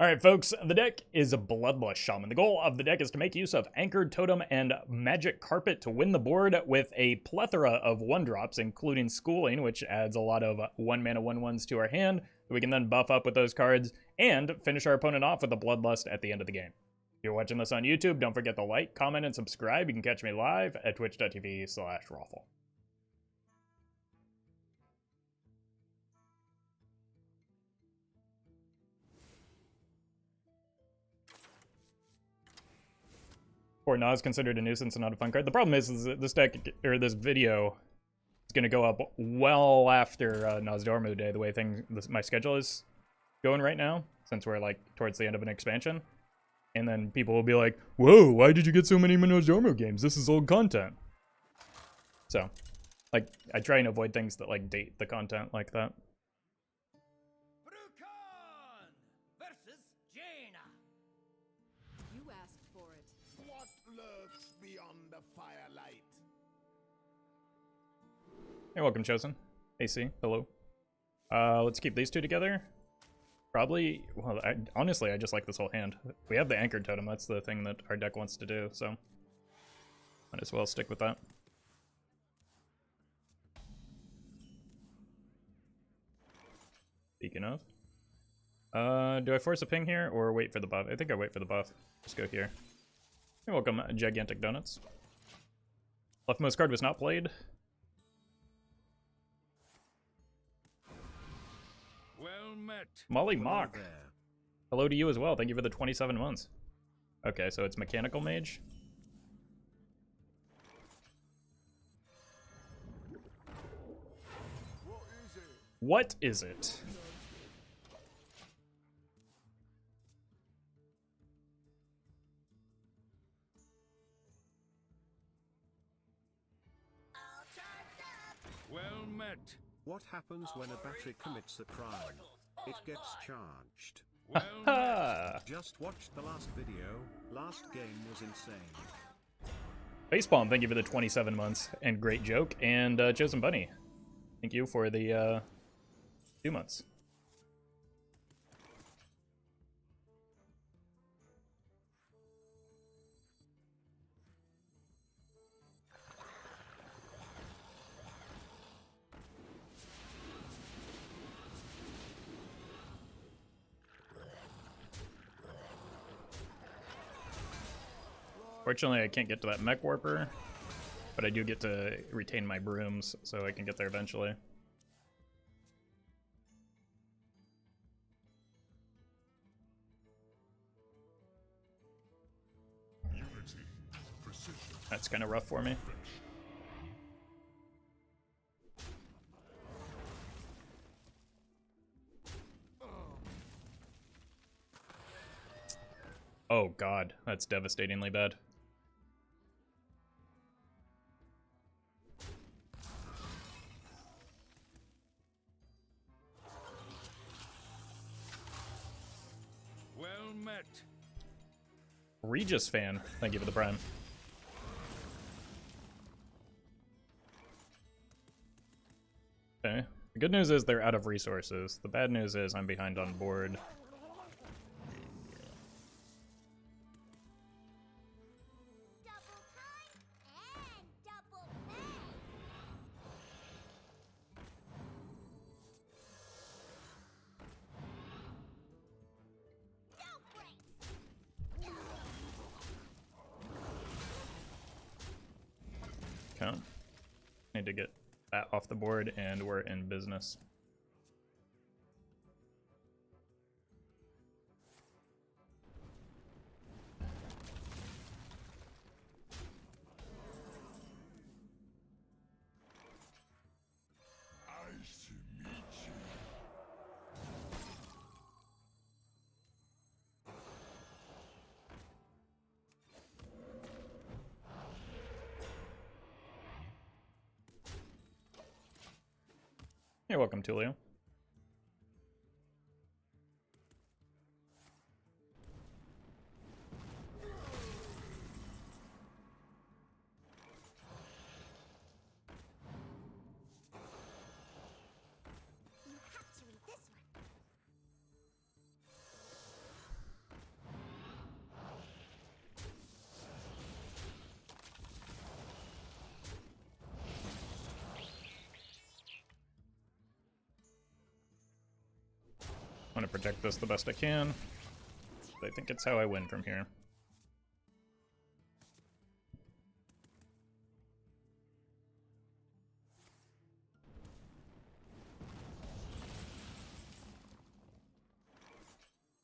Alright folks, the deck is a Bloodlust Shaman. The goal of the deck is to make use of Anchored Totem and Magic Carpet to win the board with a plethora of 1-drops, including Schooling, which adds a lot of 1-mana 1/1s to our hand that we can then buff up with those cards, and finish our opponent off with a Bloodlust at the end of the game. If you're watching this on YouTube, don't forget to like, comment, and subscribe. You can catch me live at twitch.tv/Roffle. Or Nas considered a nuisance and not a fun card. The problem is that this deck, or this video, is going to go up well after Nas Dormu Day, the way my schedule is going right now, since we're like towards the end of an expansion. And then people will be like, whoa, why did you get so many Nas Dormu games? This is old content. So, like, I try and avoid things that like date the content like that. Hey, welcome, Chosen. AC, hello. Let's keep these two together. Probably, well, honestly, I just like this whole hand. We have the Anchored Totem, that's the thing that our deck wants to do, so might as well stick with that. Speaking of, do I force a ping here or wait for the buff? I think I wait for the buff. Just go here. Hey, welcome, Gigantic Donuts. Leftmost card was not played. Molly Mock. Hello to you as well. Thank you for the 27 months. Okay, so it's Mechanical Mage. What is it? Well met. What happens when a battery commits a crime? It gets charged. Well, just watched the last video. Last game was insane. Facepalm, thank you for the 27 months and great joke. And Chosen Bunny, thank you for the 2 months. Fortunately, I can't get to that Mech Warper, but I do get to retain my brooms, so I can get there eventually. That's kind of rough for me. Oh god, that's devastatingly bad. Regis fan, thank you for the prime. Okay, the good news is they're out of resources. The bad news is I'm behind on board. Need to get that off the board, and we're in business. You're welcome, Tulio. want to protect this the best I can. But I think it's how I win from here.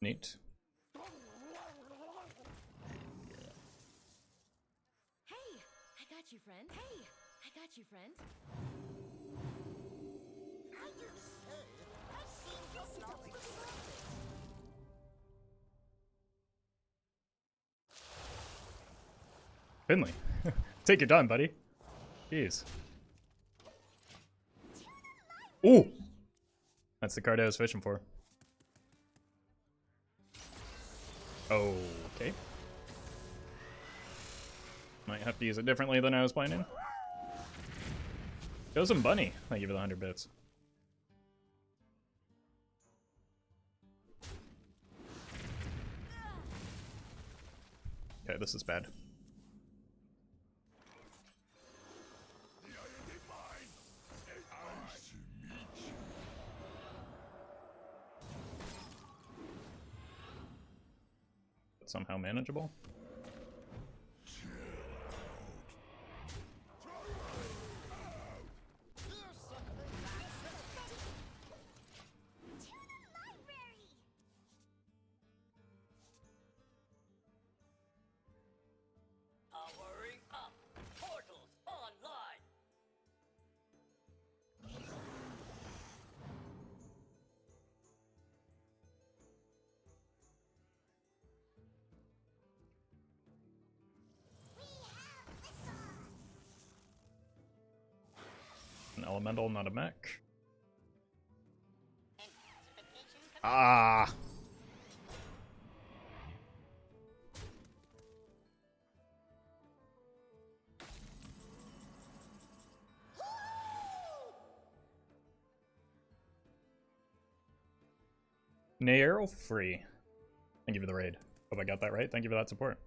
Neat. Hey, I got you, friend. Hey, I got you, friend. I do say, I've seen your flowers. Finley, take your time, buddy. Jeez. Ooh! That's the card I was fishing for. Okay. Might have to use it differently than I was planning. Show some bunny. Thank you for the 100 bits. Okay, this is bad. Somehow manageable. Powering up. Portals online. An elemental, not a mech. Ah! Nairo free. Thank you for the raid. Hope I got that right. Thank you for that support.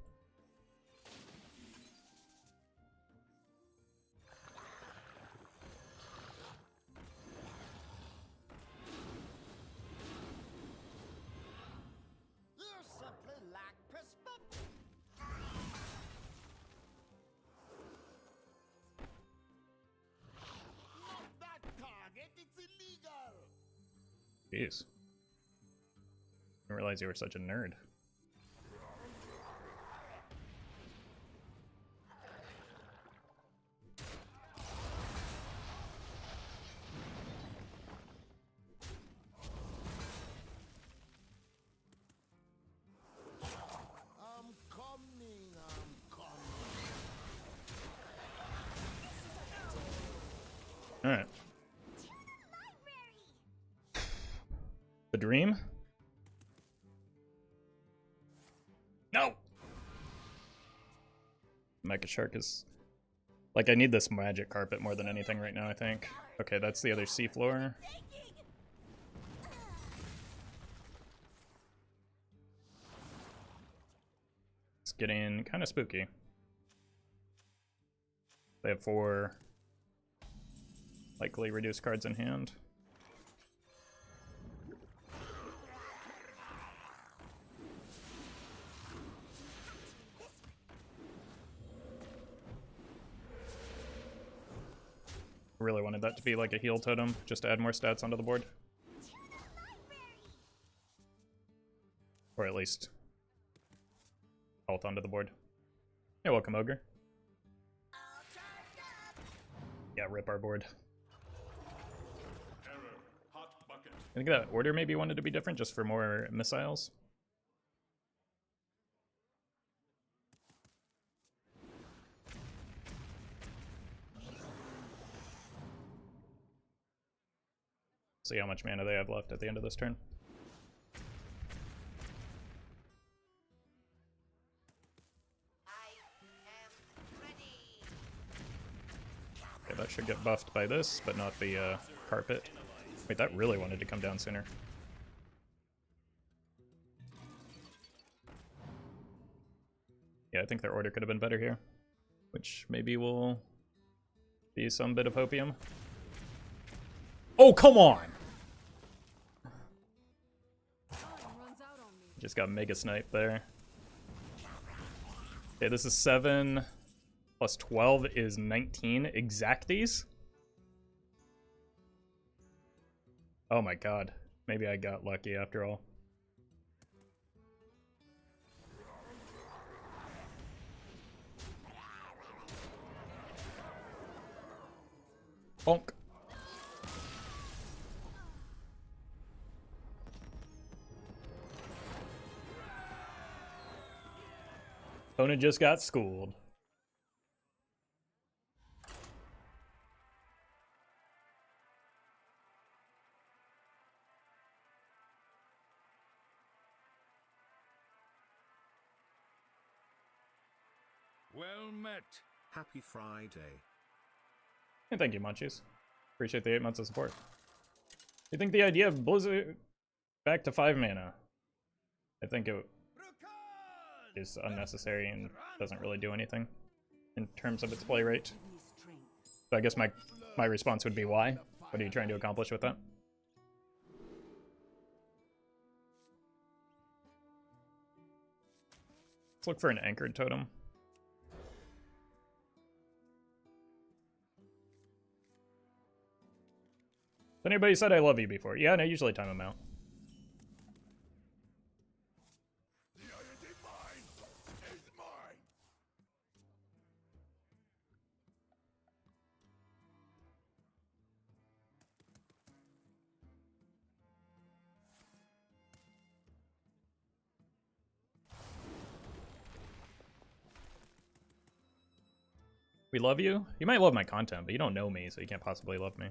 You simply lack perspective. Not that target, it's illegal. Jeez. Didn't realize you were such a nerd. I'm coming. Alright. The dream? No! Mecha Shark is... Like, I need this magic carpet more than anything right now, I think. Okay, that's the other seafloor. It's getting kind of spooky. They have 4 likely reduced cards in hand. Really wanted that to be like a heal totem, just to add more stats onto the board. Or at least health onto the board. Yeah, welcome, Ogre. Yeah, rip our board. I think that order maybe wanted to be different, just for more missiles. See how much mana they have left at the end of this turn. Okay, that should get buffed by this, but not the carpet. Wait, that really wanted to come down sooner. Yeah, I think their order could have been better here, which maybe will be some bit of hopium. Oh, come on! Just got mega snipe there. Okay, this is 7 plus 12 is 19 exacties. Oh my god. Maybe I got lucky after all. Bonk. Opponent just got schooled. Well met. Happy Friday. And thank you, Munchies. Appreciate the 8 months of support. You think the idea of Blizzard back to 5 mana? I think it is unnecessary and doesn't really do anything in terms of its play rate. So I guess my response would be why? What are you trying to accomplish with that? Let's look for an anchored totem. Has anybody said I love you before? Yeah, no, usually time them out. The Irondeep mine is mine. We love you? You might love my content, but you don't know me, so you can't possibly love me.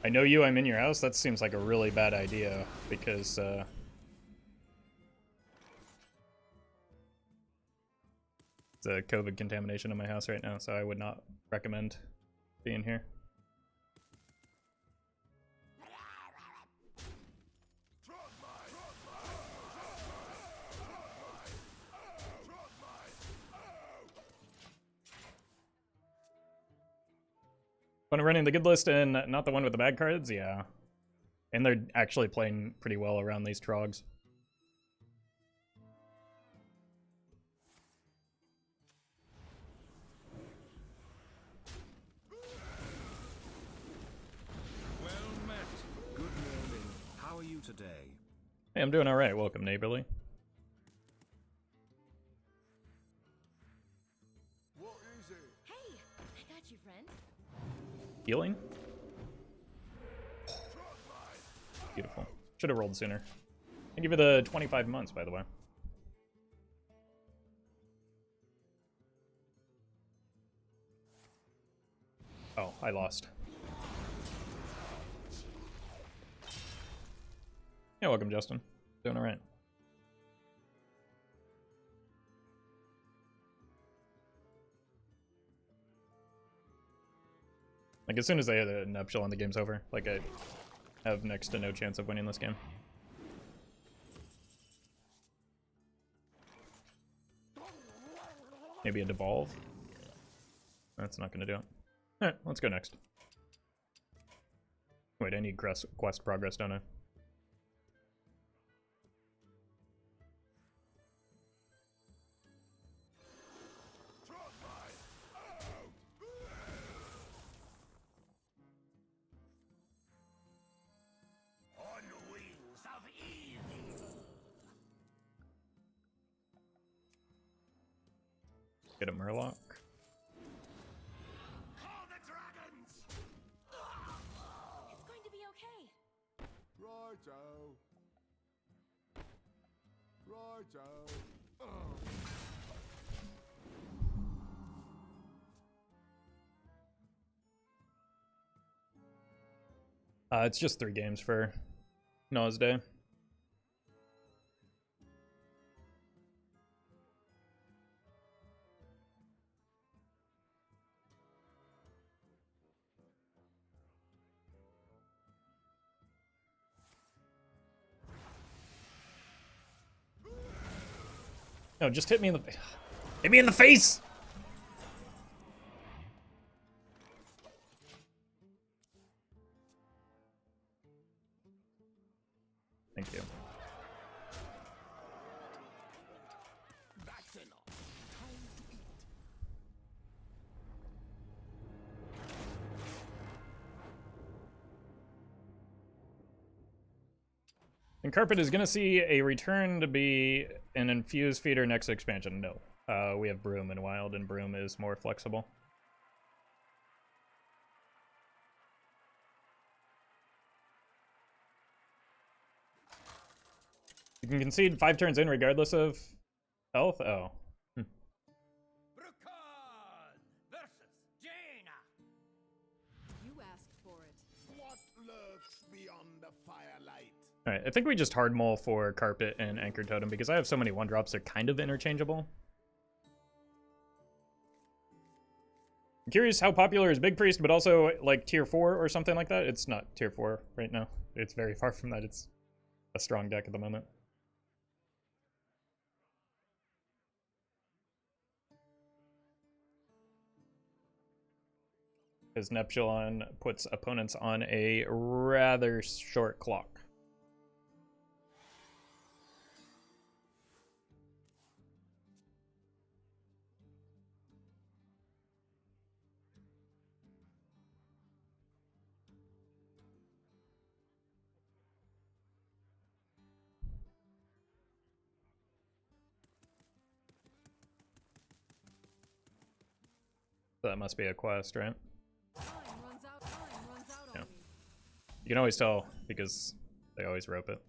I know you, I'm in your house. That seems like a really bad idea because it's a COVID contamination in my house right now, so I would not recommend being here. When running the good list and not the one with the bad cards, yeah. And they're actually playing pretty well around these Trogs. Well met. Good morning. How are you today? Hey, I'm doing alright. Welcome, Neighborly. What is it? Hey, I got you, friend. Healing? Beautiful. Should have rolled sooner. Thank you for the 25 months, by the way. Oh, I lost. Yeah, welcome, Justin. Doing alright. Like, as soon as I hit a nuptial and the game's over, like, I have next to no chance of winning this game. Maybe a devolve? That's not gonna do it. Alright, let's go next. Wait, I need quest progress, don't I? On the wings of evil. Get a Murloc. Call the dragons. It's going to be okay. Righto. Righto. It's just 3 games for Nas Day. No, just hit me in the... Hit me in the face! Thank you. That's enough. Time to eat. And Carpet is going to see a return to be an infused feeder next expansion. No. We have Broom in Wild, and Broom is more flexible. You can concede 5 turns in regardless of health? Oh. Brukan versus Jaina. You asked for it. What lurks beyond the firelight? Alright, I think we just hard mull for Carpet and Anchor Totem because I have so many 1-drops, they're kind of interchangeable. I'm curious how popular is Big Priest, but also like tier 4 or something like that. It's not tier 4 right now. It's very far from that. It's a strong deck at the moment. Because Neptulon puts opponents on a rather short clock. That must be a quest, right? Time runs out Yeah. on me. You can always tell because they always rope it.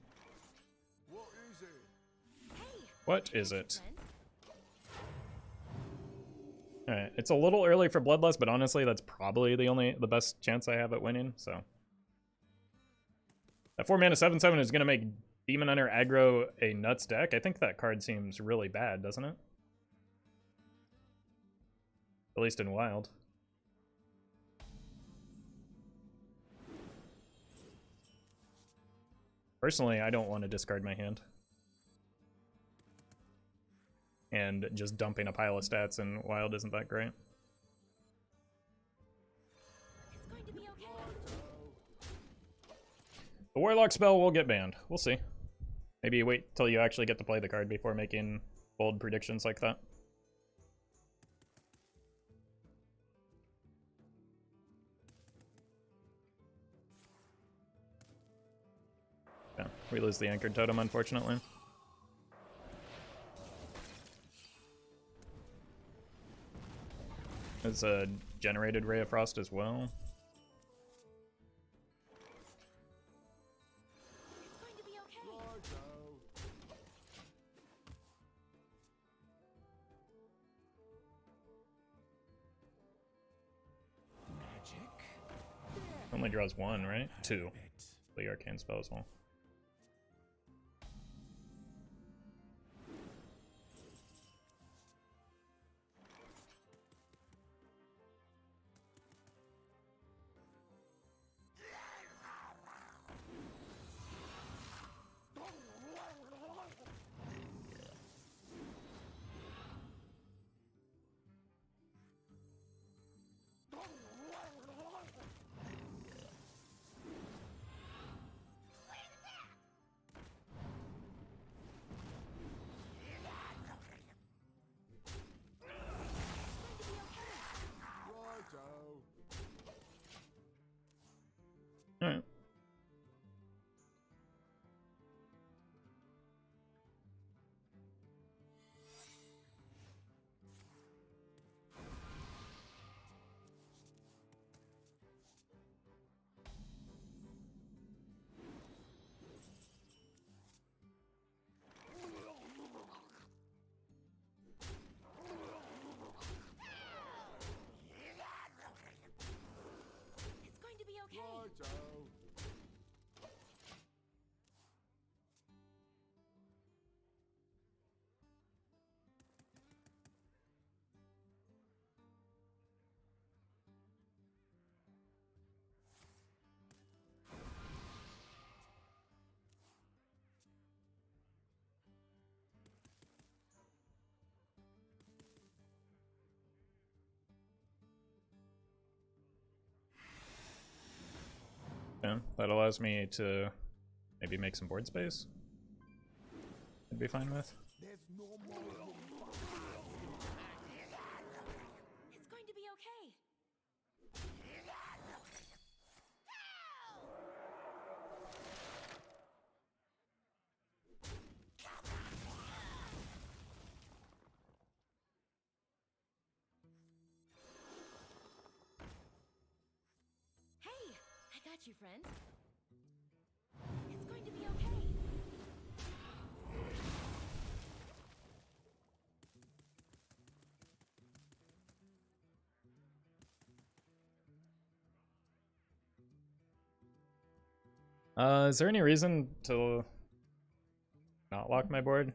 What is it? Hey, What is it? friend. Alright, it's a little early for Bloodlust, but honestly, that's probably the best chance I have at winning, so. That 4-mana 7/7 is going to make Demon Hunter aggro a nuts deck. I think that card seems really bad, doesn't it? At least in Wild. Personally, I don't want to discard my hand. And just dumping a pile of stats in Wild isn't that great. It's going to be okay. The Warlock spell will get banned. We'll see. Maybe wait till you actually get to play the card before making bold predictions like that. Yeah, we lose the Anchored Totem, unfortunately. There's a generated Ray of Frost as well. It's going to be okay. Magic? Only draws 1, right? 2. The Arcane spell as well. Yeah, that allows me to maybe make some board space. I'd be fine with. It's going to be okay. Hey, I got you, friend. It's going to be okay. Is there any reason to not lock my board? Is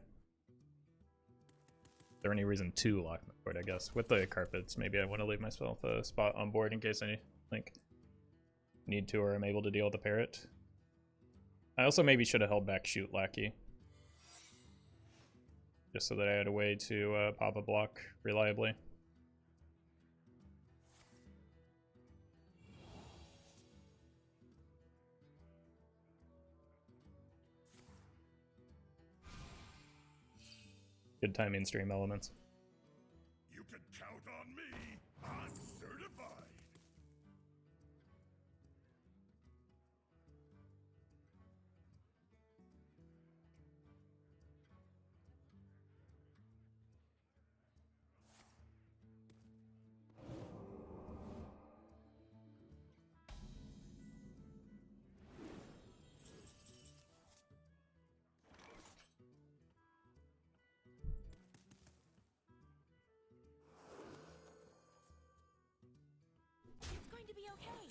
there any reason to lock my board, I guess? With the carpets, maybe I want to leave myself a spot on board in case I need to or I'm able to deal with the parrot. I also maybe should have held back Shoot Lackey. Just so that I had a way to pop a block reliably. Good timing, stream elements. You can count on me. I'm certified. It's going to be okay.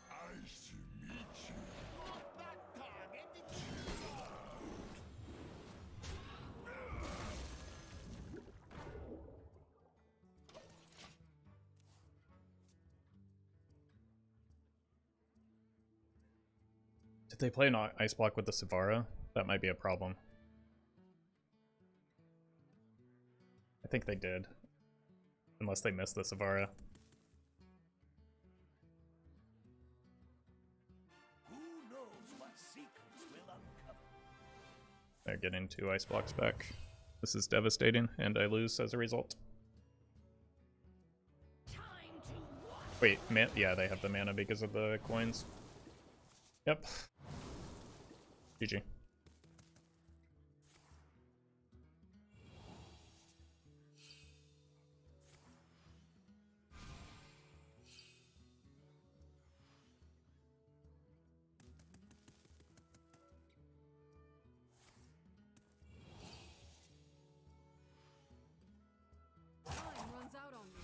Nice to meet you. Did they play an ice block with the Savara? That might be a problem. I think they did. Unless they missed the Savara. Who knows what secrets will uncover? They're getting 2 ice blocks back. This is devastating, and I lose as a result. Wait, yeah, they have the mana because of the coins. Yep. GG. Time runs out on you.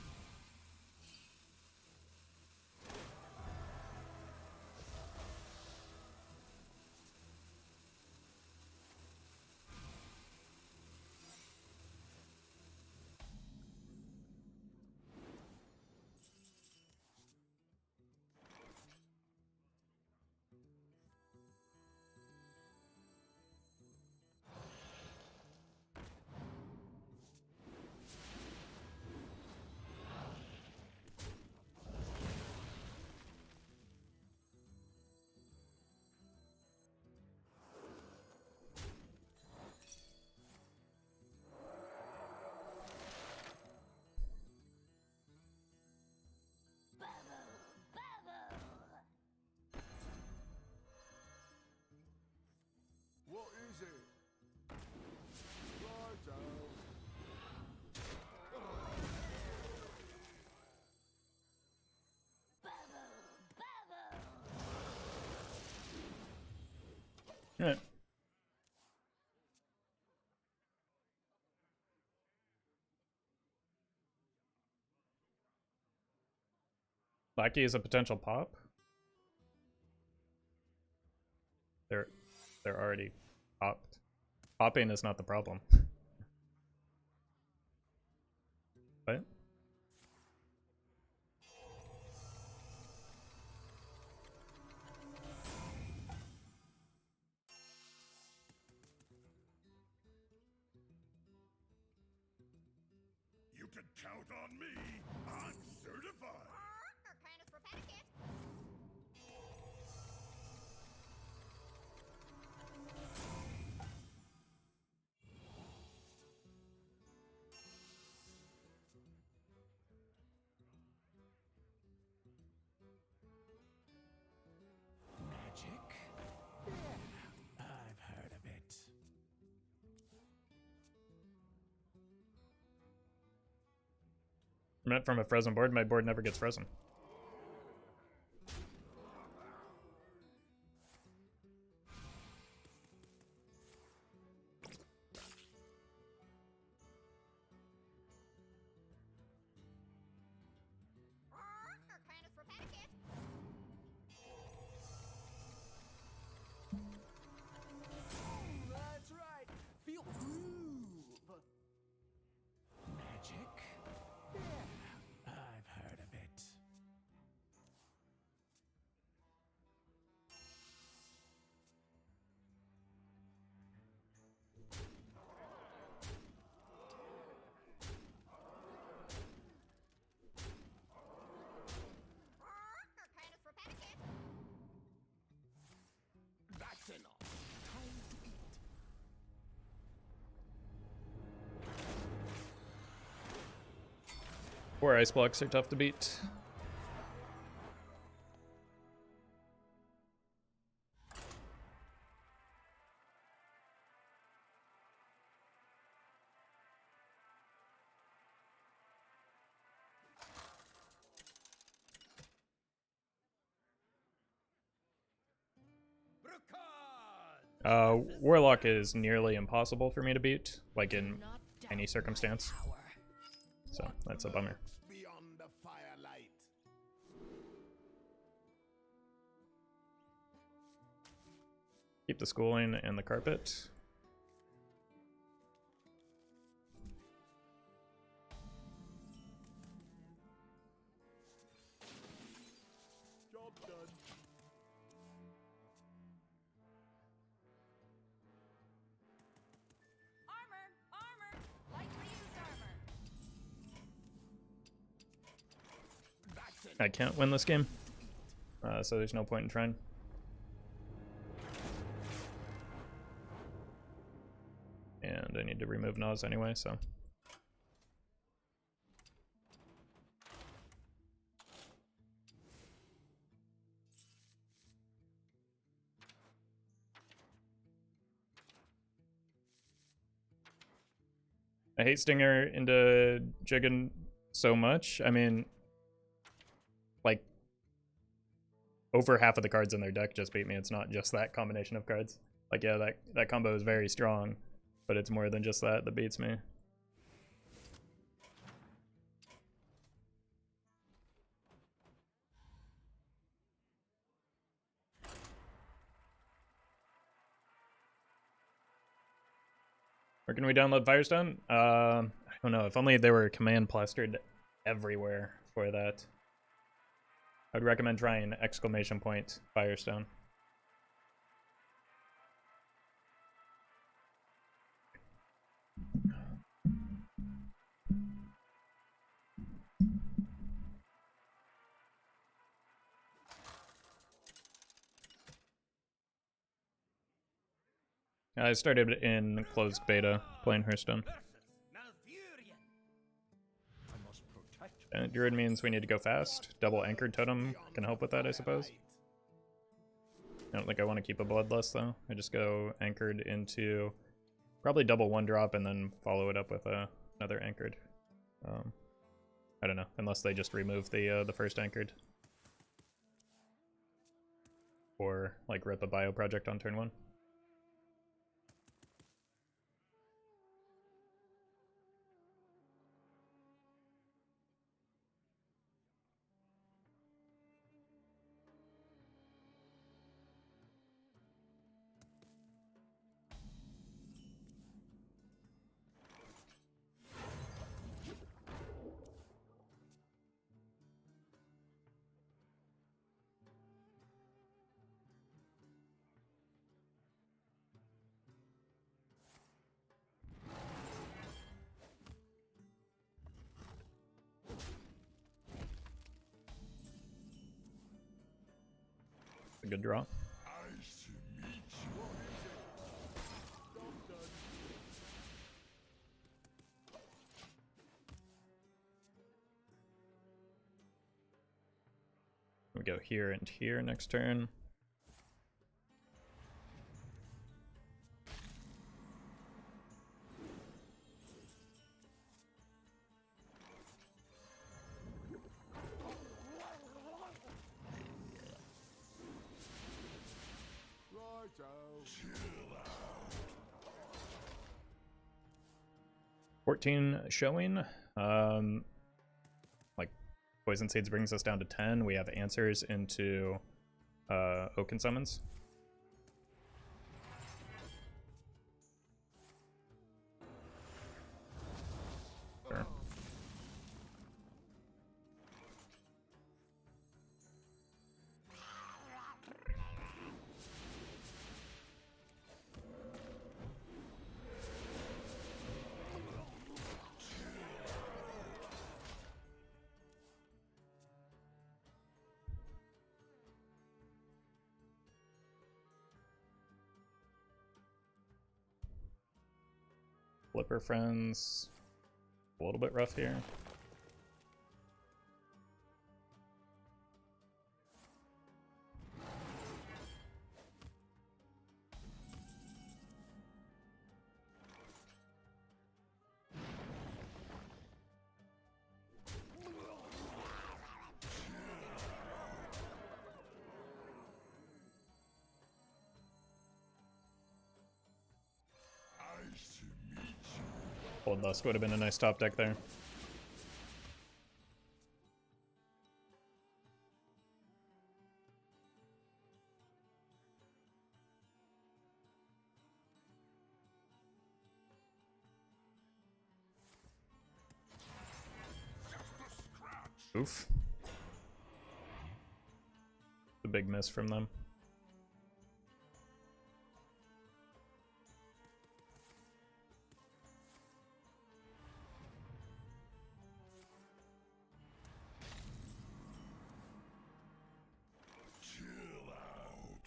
What is it? Right out. Alright. Lackey is a potential pop. They're already popped. Popping is not the problem. What? can count on me. I'm certified. Kindness for packet. Magic? Yeah, I've heard of it. Meant from a frozen board, my board never gets frozen. Kindness for packet. That's right. Feel the groove. Magic? Yeah, I've heard of it. Kindness for packet. That's enough. Time to eat. 4 ice blocks are tough to beat. Warlock is nearly impossible for me to beat, like in any circumstance. So that's a bummer. Beyond the firelight. Keep the schooling and the carpet. Job done. Armor. Lightly used armor. That's enough. I can't win this game, so there's no point in trying. And I need to remove Nas anyway, so. I hate Stinger into Jiggin so much. I mean, like, over half of the cards in their deck just beat me. It's not just that combination of cards. Like, yeah, that combo is very strong, but it's more than just that beats me. Where can we download Firestone? I don't know. If only they were command plastered everywhere for that. I'd recommend trying ! Firestone. I started in closed beta playing Hearthstone. And Druid means we need to go fast. Double anchored totem can help with that, I suppose. I don't think I want to keep a Bloodlust though. I just go anchored into probably double 1-drop and then follow it up with another anchored. I don't know, unless they just remove the first anchored. Or like rip a bio project on turn 1. a good draw. Nice to meet you. We go here and here next turn. Chill out. 14 showing. Like Poison Seeds brings us down to 10. We have answers into Oaken Summons. Sure. Flipper friends. A little bit rough here. Nice to meet you. Bloodlust would have been a nice top deck there. Oof. The big miss from them. Chill out.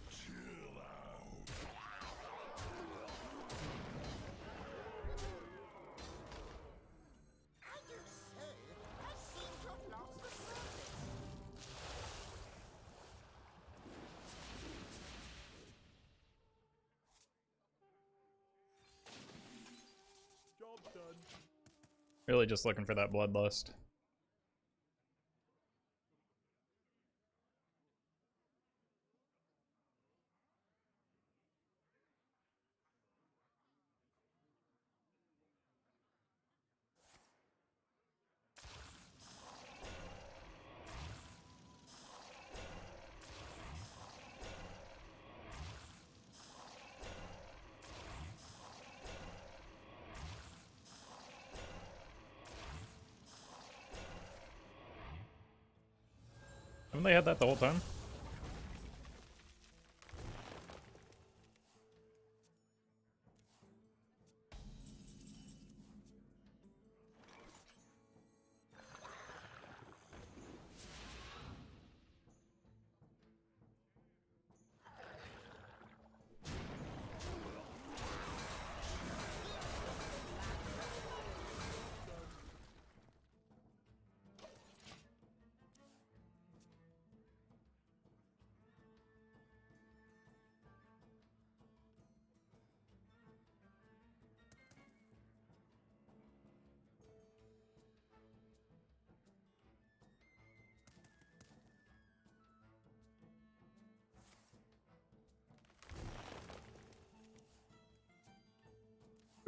Chill out. I do say, I seem to have lost the circuit. Job done. Really just looking for that Bloodlust. Haven't they had that the whole time?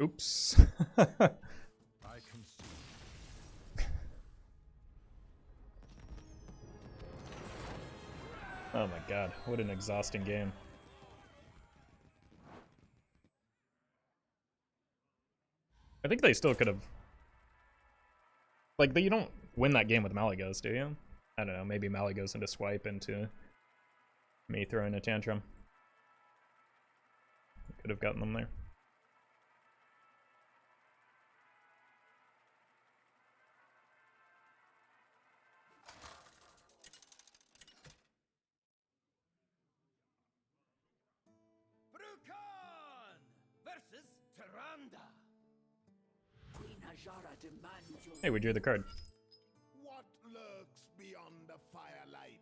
Oops. I can see. Oh my god, what an exhausting game. I think they still could have... Like, you don't win that game with Malygos, do you? I don't know, maybe Malygos into swipe into Me throwing a tantrum. Could have gotten them there. Versus Tyrande. Queen Ajara demands your Hey, we drew the card. What lurks beyond the firelight?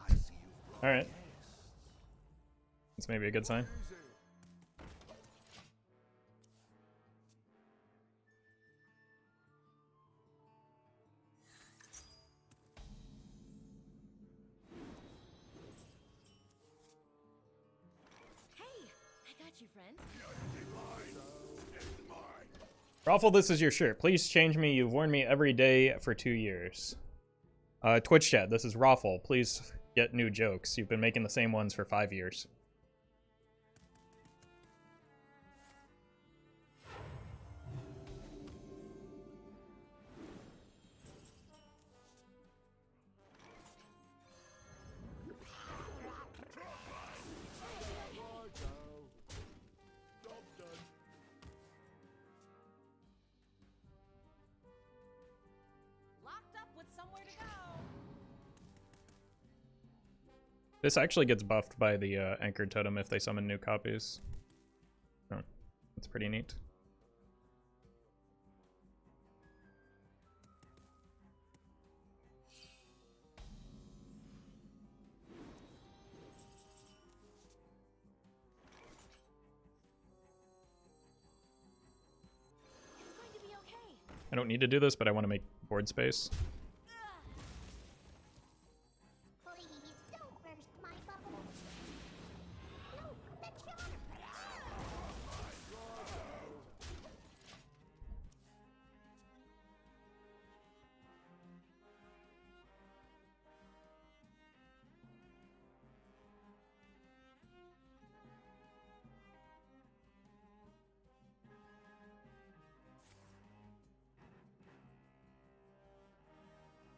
I see you. All right. That's maybe a good sign. Hey, I got you, friend. Roffle, this is your shirt. Please change me. You've worn me every day for 2 years. Twitch chat, this is Roffle. Please get new jokes. You've been making the same ones for 5 years. Locked up with somewhere to go. This actually gets buffed by the anchored totem if they summon new copies. Oh, that's pretty neat. It's going to be okay. I don't need to do this, but I want to make board space. Please don't burst my bubble. No, the charm.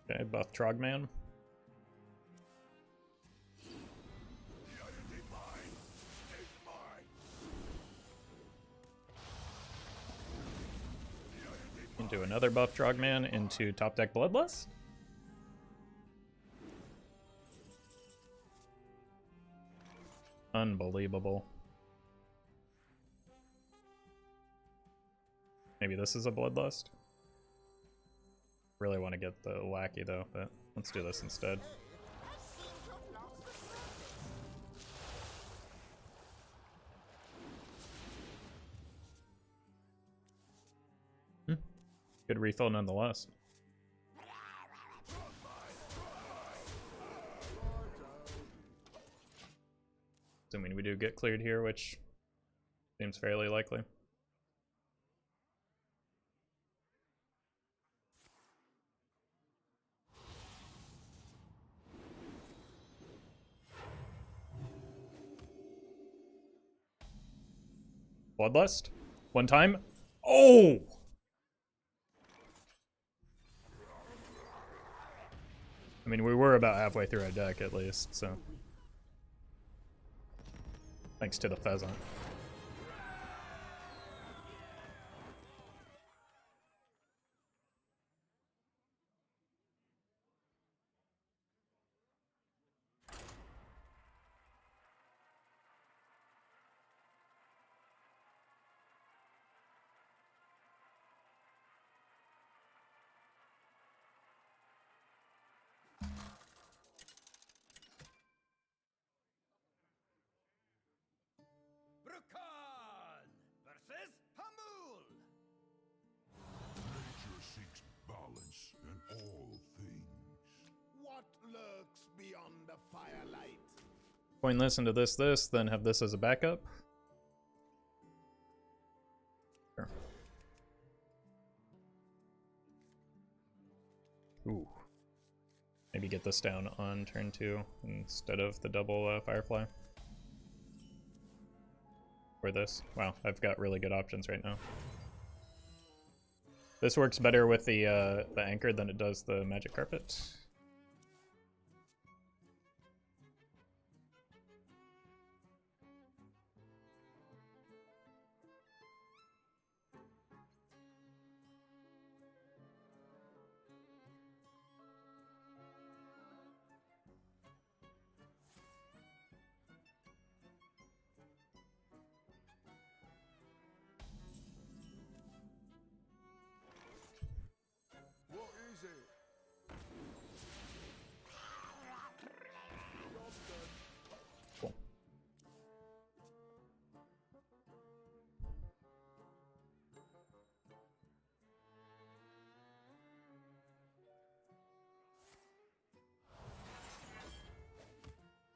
Okay, buff Trogg man. Into another buff Trogg man into top deck Bloodlust. Unbelievable. Maybe this is a Bloodlust. Really want to get the wacky though, but let's do this instead. Good refill nonetheless. Assuming we do get cleared here, which seems fairly likely. Bloodlust? One time? Oh! I mean, we were about halfway through our deck at least, so. Thanks to the Peasant. Brukan versus Hamul. Nature seeks balance in all things. What lurks beyond the firelight? Coin this into this, then have this as a backup. Sure. Ooh. Maybe get this down on turn 2 instead of the double Firefly. Or this. Wow, I've got really good options right now. This works better with the anchor than it does the magic carpet. Cool.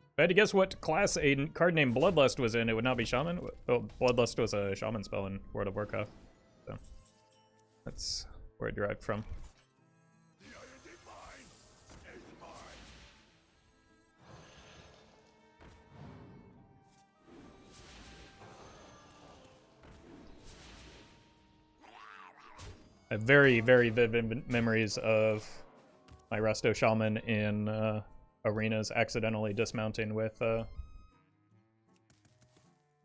If I had to guess what class a card named Bloodlust was in, it would not be Shaman. Oh, Bloodlust was a Shaman spell in World of Warcraft. So that's where it derived from. The Irondeep mine is mine. I have very, very vivid memories of my Resto Shaman in arenas accidentally dismounting with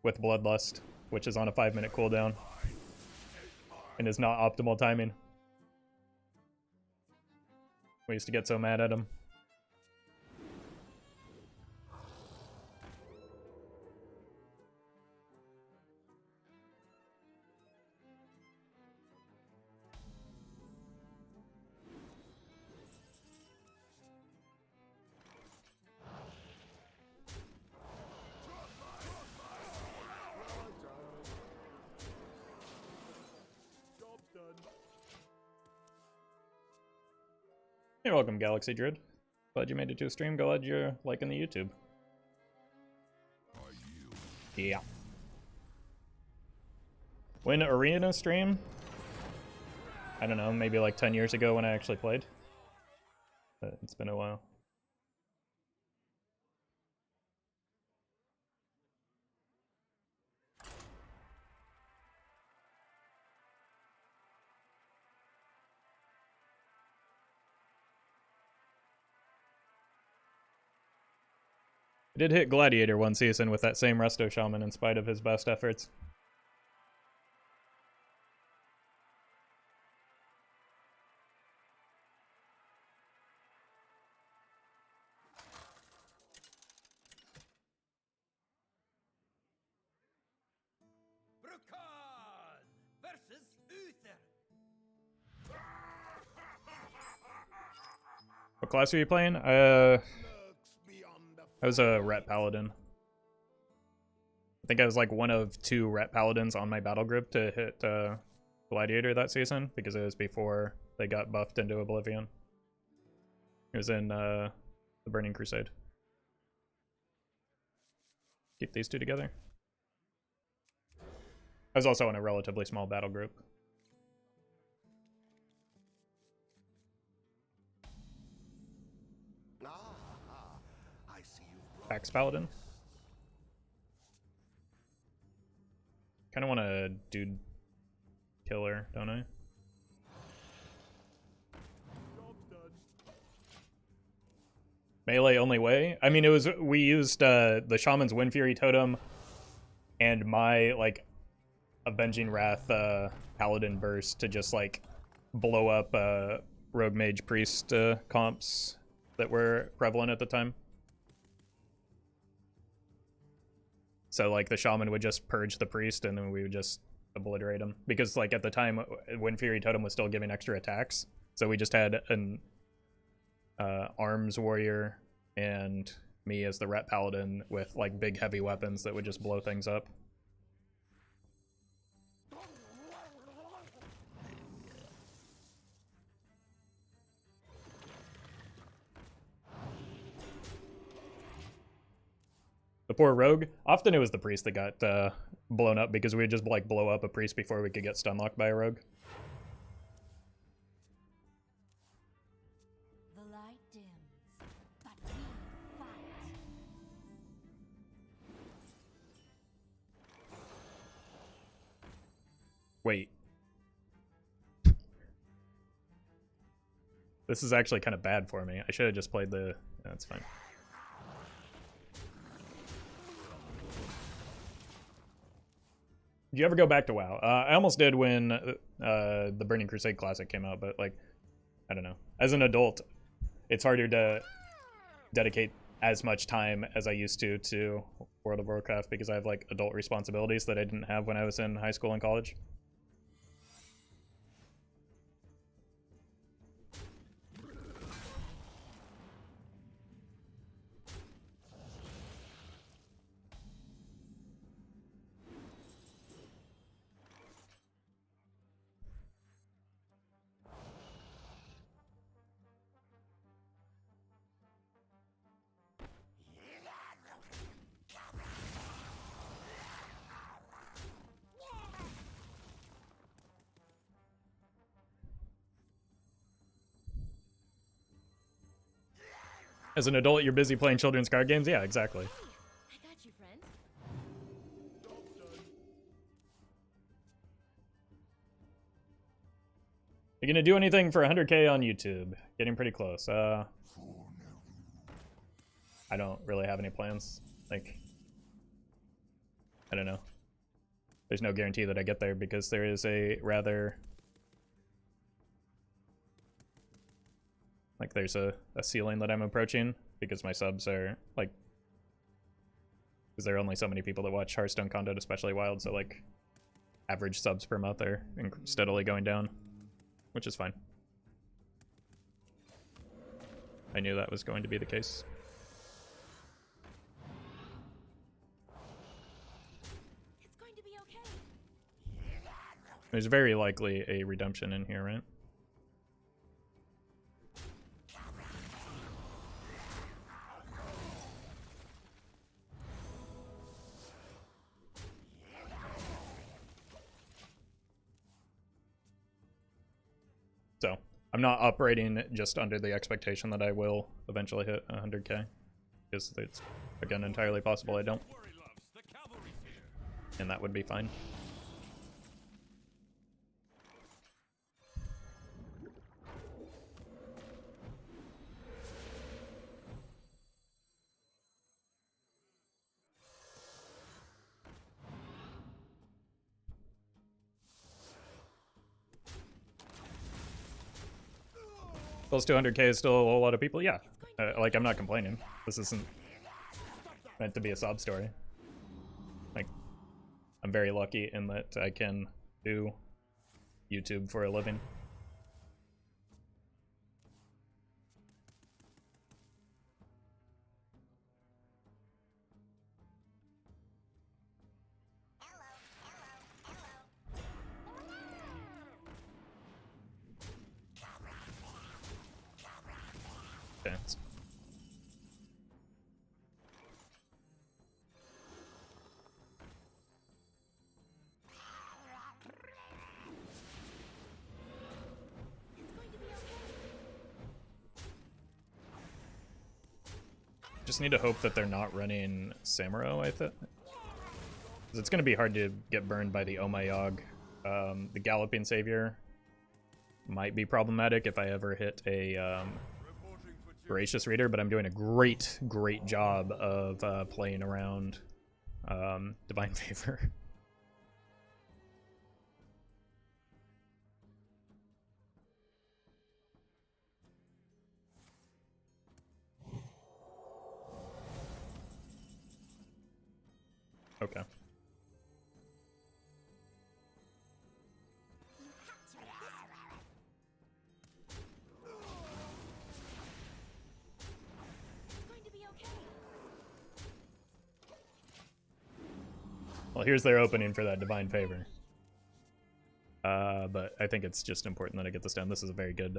Bloodlust, which is on a 5-minute cooldown and is not optimal timing. We used to get so mad at him. You're welcome, Galaxy Druid. Glad you made it to a stream. Glad you're liking the YouTube. Yeah. When Arena stream? I don't know, maybe like 10 years ago when I actually played. But it's been a while. I did hit Gladiator one season with that same Resto Shaman in spite of his best efforts. Versus Uther. What class are you playing? I was a Ret Paladin. I think I was like one of 2 Ret Paladins on my battle group to hit Gladiator that season, because it was before they got buffed into Oblivion. It was in the Burning Crusade. Keep these 2 together. I was also in a relatively small battle group. Pax Paladin. Kind of want a dude killer, don't I? Melee only way? I mean, we used the Shaman's Wind Fury Totem and my like Avenging Wrath Paladin burst to just like blow up Rogue Mage Priest comps that were prevalent at the time. So like the Shaman would just purge the Priest and then we would just obliterate him. Because like at the time, Wind Fury Totem was still giving extra attacks. So we just had an Arms Warrior and me as the Ret Paladin with like big heavy weapons that would just blow things up. poor rogue. Often it was the priest that got blown up because we would just like blow up a priest before we could get stun locked by a rogue. The light dims, but we fight. Wait. This is actually kind of bad for me. I should have just played the... That's fine. Did you ever go back to WoW? I almost did when the Burning Crusade Classic came out, but like, I don't know. As an adult, it's harder to dedicate as much time as I used to World of Warcraft because I have like adult responsibilities that I didn't have when I was in high school and college. As an adult, you're busy playing children's card games? Yeah, exactly. I got you, friend. You gonna do anything for 100K on YouTube? Getting pretty close. I don't really have any plans. Like, I don't know. There's no guarantee that I get there because there is a rather... Like, there's a ceiling that I'm approaching because my subs are, like... Because there are only so many people that watch Hearthstone content, especially Wild, so, like, average subs per month are steadily going down, which is fine. I knew that was going to be the case. It's going to be okay. There's very likely a redemption in here, right? So, I'm not operating just under the expectation that I will eventually hit 100K. Because it's, again, entirely possible I don't. And that would be fine. Close to 100K is still a whole lot of people. Yeah, like I'm not complaining. This isn't meant to be a sob story. Like, I'm very lucky in that I can do YouTube for a living. Okay. Just need to hope that they're not running Samuro, I think. Because it's going to be hard to get burned by the Omayog. The Galloping Savior might be problematic if I ever hit a Voracious Reader, but I'm doing a great job of playing around Divine Favor. Okay. Well, here's their opening for that Divine Favor. But I think it's just important that I get this done. This is a very good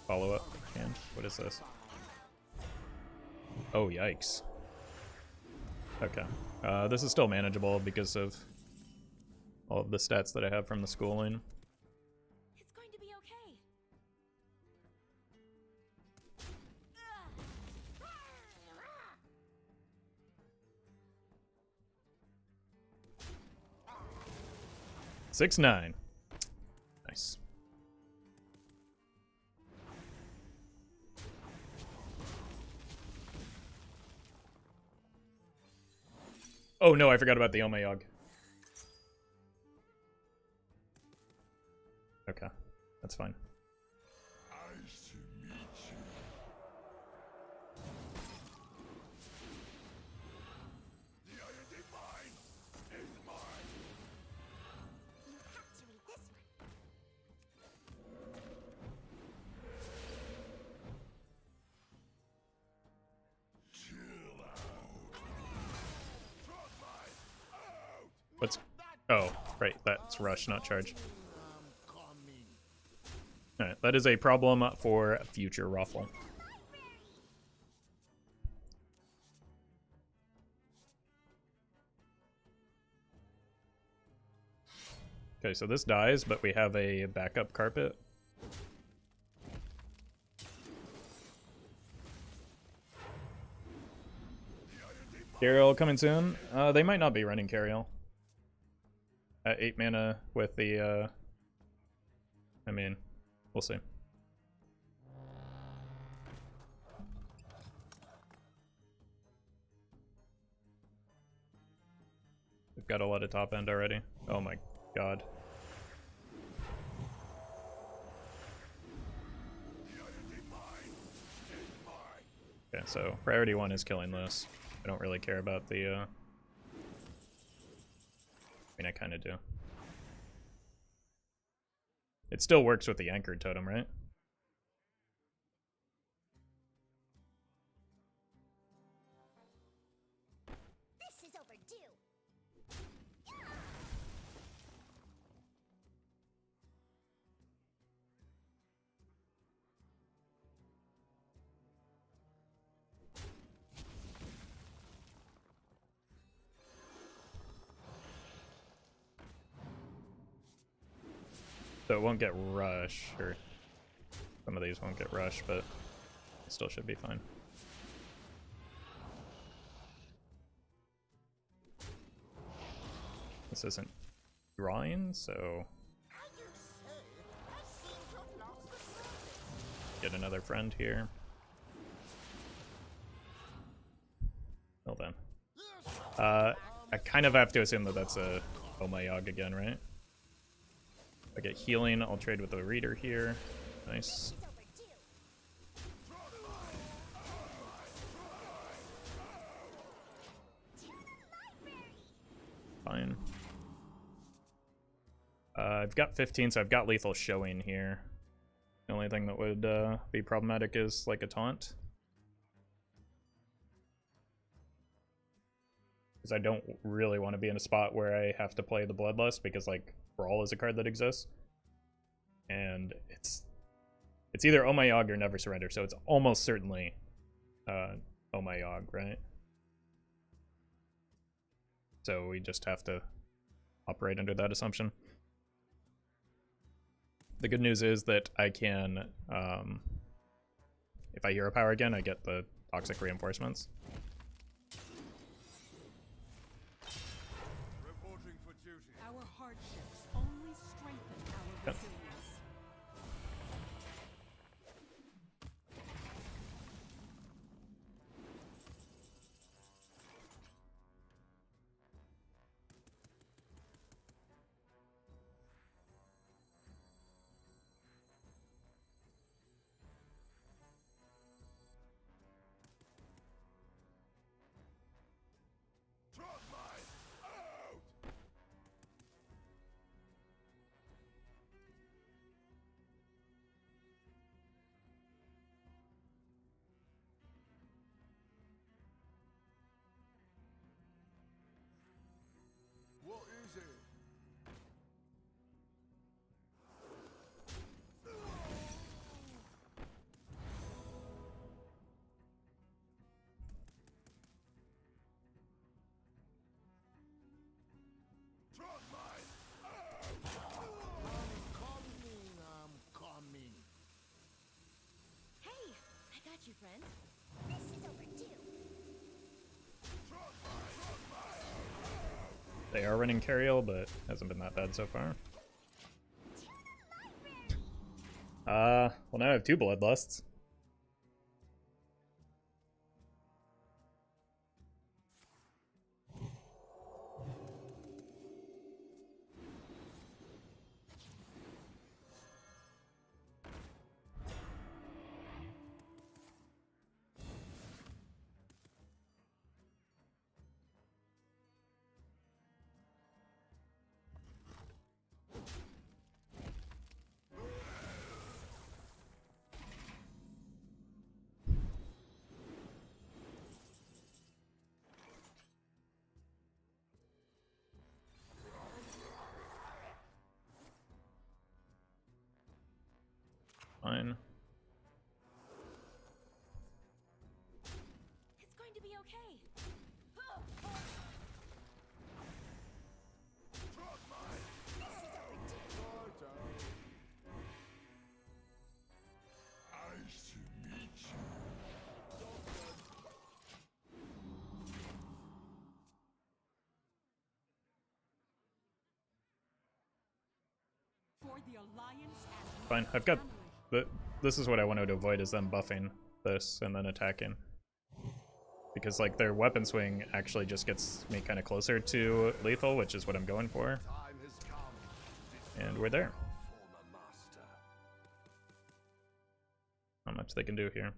follow-up hand. What is this? Oh, yikes. Okay. This is still manageable because of all of the stats that I have from the schooling. It's going to be okay. 6-9. Nice. Oh no, I forgot about the Omayog. Okay, that's fine. Nice to meet you. The Irondeep mine is mine. You have to read this one. Chill out. Trog mine out. What's... Oh, right, that's rush, not charge. Alright, that is a problem for future Roffle. Okay, so this dies, but we have a backup carpet. Cariel coming soon. They might not be running Cariel. At 8 mana with the, I mean, we'll see. We've got a lot of top end already. Oh my god. Okay, so priority 1 is killing this. I don't really care about the, I mean, I kind of do. It still works with the anchored totem, right? This is overdue. So it won't get rush, or some of these won't get rush, but it still should be fine. This isn't drawing, so get another friend here. Well then. I kind of have to assume that that's a Omayog again, right? If I get healing, I'll trade with the reader here. Nice. Fine. I've got 15, so I've got lethal showing here. The only thing that would be problematic is like a taunt. Because I don't really want to be in a spot where I have to play the Bloodlust, because like Brawl is a card that exists. And it's either Omayog or Never Surrender, so it's almost certainly Omayog, right? So we just have to operate under that assumption. The good news is that I can, if I hero power again, I get the toxic reinforcements. Reporting for duty. Our hardships only strengthen our Yep. resilience. Trog mine out. friend. This is overdue. They are running Cariel, but hasn't been that bad so far. Well now I have 2 Bloodlusts. Fine. It's going to be okay. Nice to meet you. For the Alliance and Fine. I've got this is what I wanted to avoid, is them buffing this and then attacking. Because like their weapon swing actually just gets me kind of closer to lethal, which is what I'm going for. Time has come. And we're there. Former master. Not much they can do here.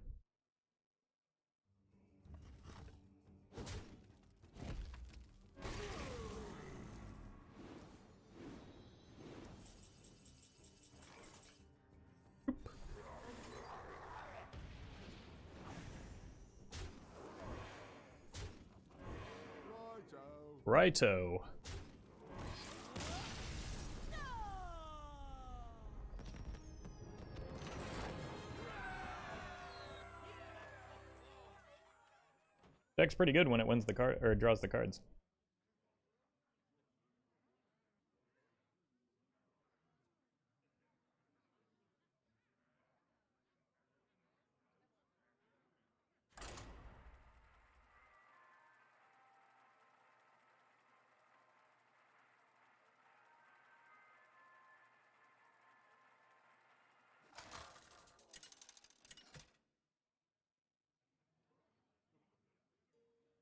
Righto. Deck's pretty good when it wins the card or draws the cards.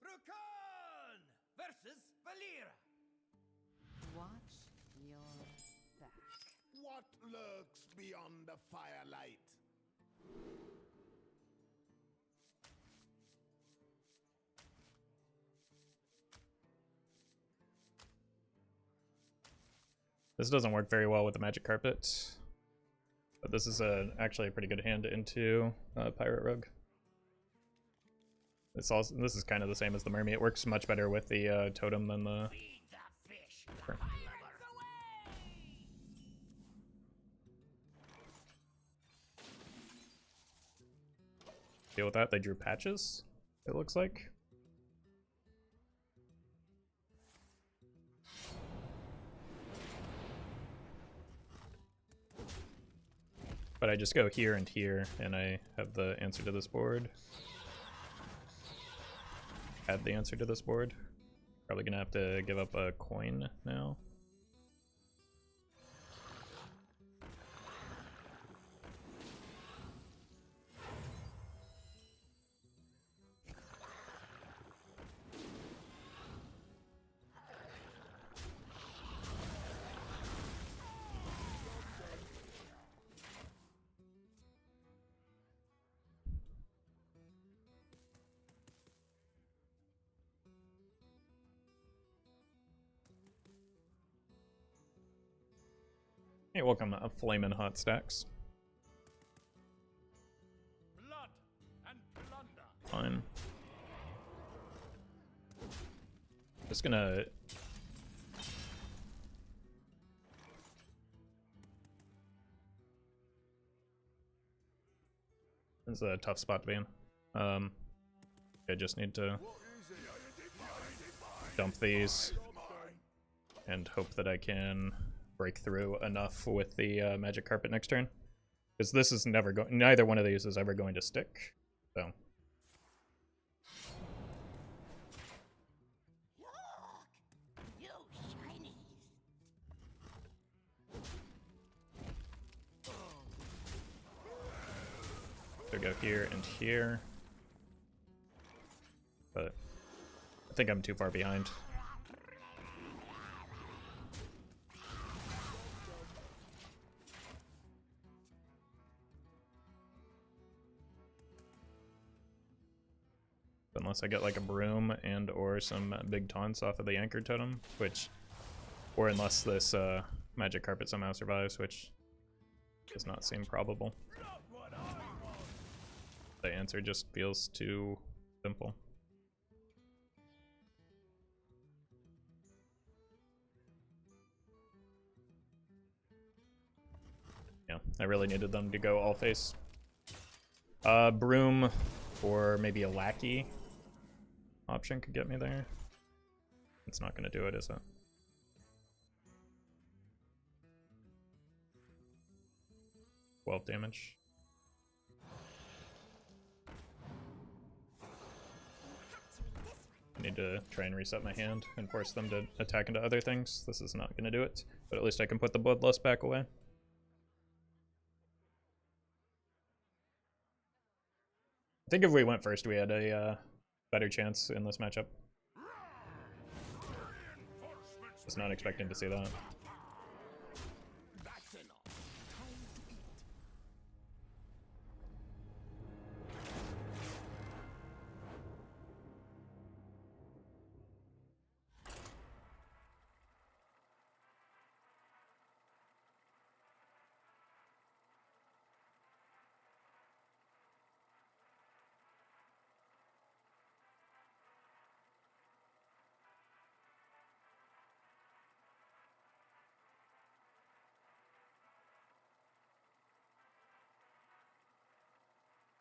Rukan versus Valera. watch your back. What lurks beyond the firelight? This doesn't work very well with the magic carpet, but this is actually a pretty good hand into Pirate Rogue. It's also, this is kind of the same as the Murmy. It works much better with the Totem than the... Sure. Deal with that. They drew patches, it looks like. But I just go here and here, and I have the answer to this board. Add the answer to this board. Probably gonna have to give up a coin now. Hey, welcome, Flamin' Hot Stacks. Blood and plunder. Fine. Just gonna... This is a tough spot to be in. I just need to dump these and hope that I can break through enough with the magic carpet next turn, because this is never going. Neither one of these is ever going to stick. So either go here and here. But I think I'm too far behind. Unless I get like a broom and or some big taunts off of the anchor totem, which, or unless this magic carpet somehow survives, which does not seem probable. The answer just feels too simple. Yeah, I really needed them to go all face. Broom or maybe a lackey option could get me there. It's not gonna do it, is it? $12 damage. I need to try and reset my hand and force them to attack into other things. This is not gonna do it, but at least I can put the Bloodlust back away. I think if we went first, we had a better chance in this matchup. Was not expecting to see that.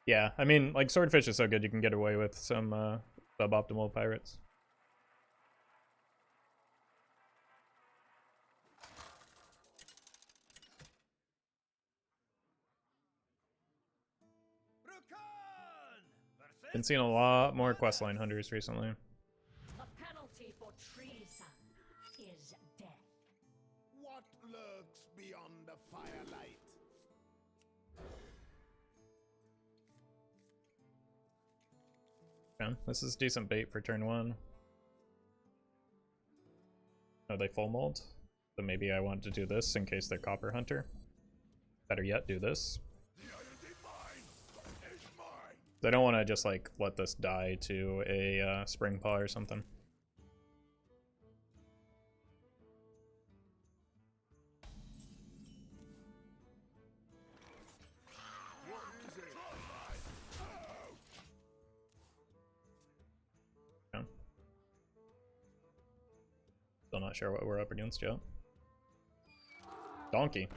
Yeah, I mean, like, Swordfish is so good you can get away with some suboptimal pirates. Been seeing a lot more questline hunters recently. The penalty for treason is death. What lurks beyond the firelight? Okay, this is decent bait for turn 1. Oh, they full mold? So maybe I want to do this in case they're Copper Hunter. Better yet, do this. I don't want to just like let this die to a Spring Paw or something. Okay. Still not sure what we're up against yet. Donkey.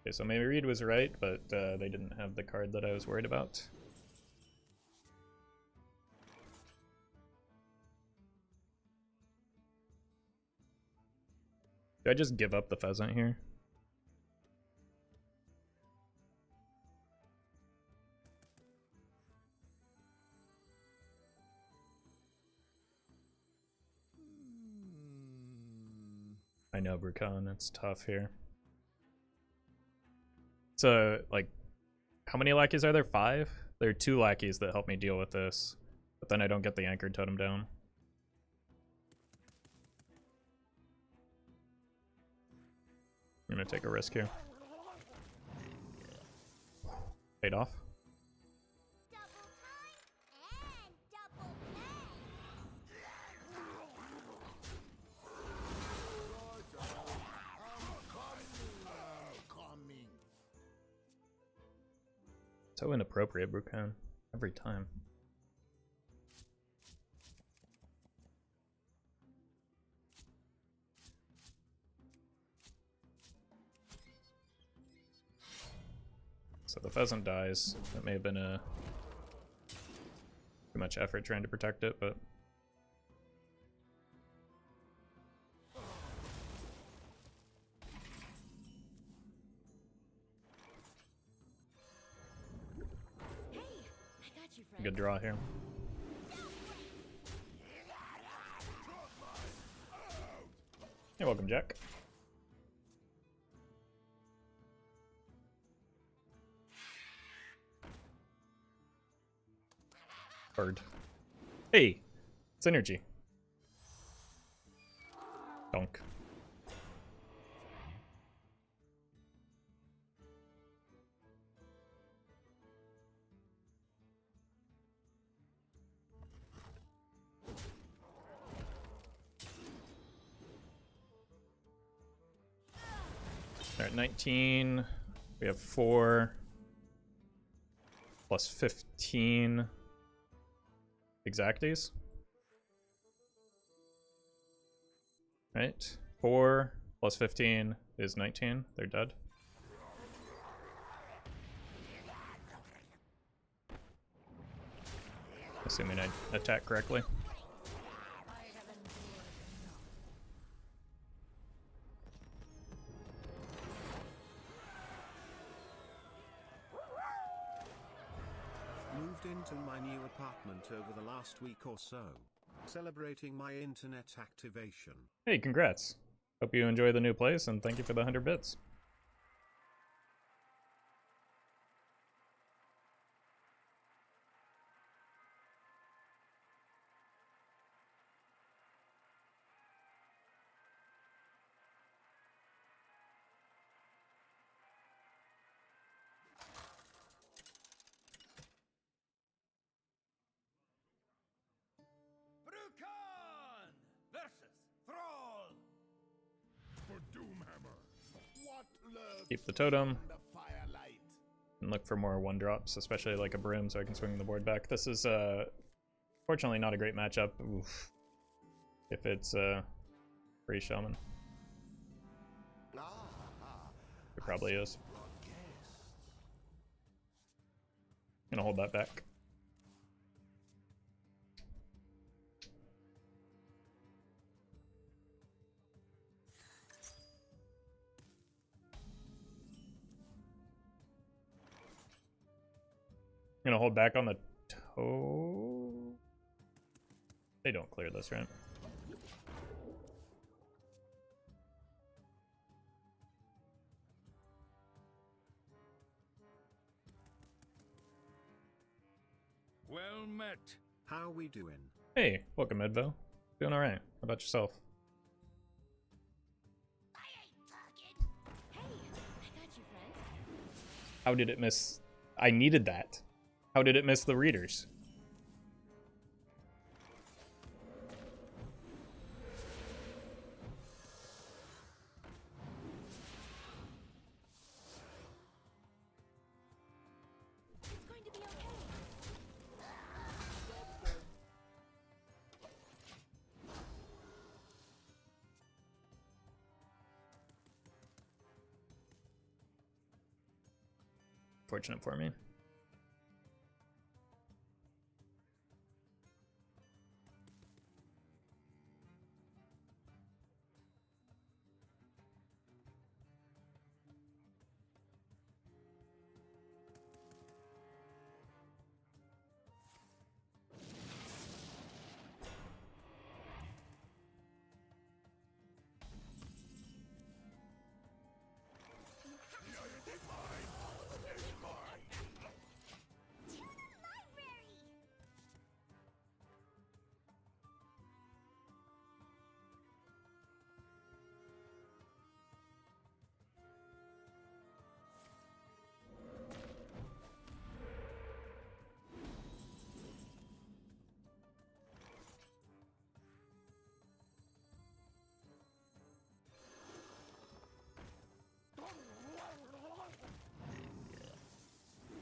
Okay, so maybe Reed was right, but they didn't have the card that I was worried about. Do I just give up the pheasant here? I know, Brucon, it's tough here. So, like, how many lackeys are there? 5? There are 2 lackeys that help me deal with this, but then I don't get the anchored totem down. I'm gonna take a risk here. Paid off. Double time and double Coming. So inappropriate, Brucon. Every time. So the pheasant dies. That may have been a too much effort trying to protect it, but Hey, I got you, friend. good draw here. You're welcome, Jack. Bird. Hey! Synergy. Dunk. Alright, 19. We have 4 plus 15 exacties. Right? 4 plus 15 is 19. They're dead. Assuming I attack correctly. Moved into my new apartment over the last week or so, celebrating my internet activation. Hey, congrats. Hope you enjoy the new place, and thank you for the 100 bits. Brukan versus Thrall. For Doomhammer. What lurks Keep the totem. in the firelight? And look for more 1-drops, especially like a Broom, so I can swing the board back. This is, fortunately not a great matchup. Oof. If it's, free Shaman. It probably is. Gonna hold that back. Gonna hold back on the toe. They don't clear this, right? Well met. How we doing? Hey, welcome Edvo. Doing alright. How about yourself? Hey, I got you, friend. How did it miss? I needed that. How did it miss the readers? It's going to be okay. Fortunate for me.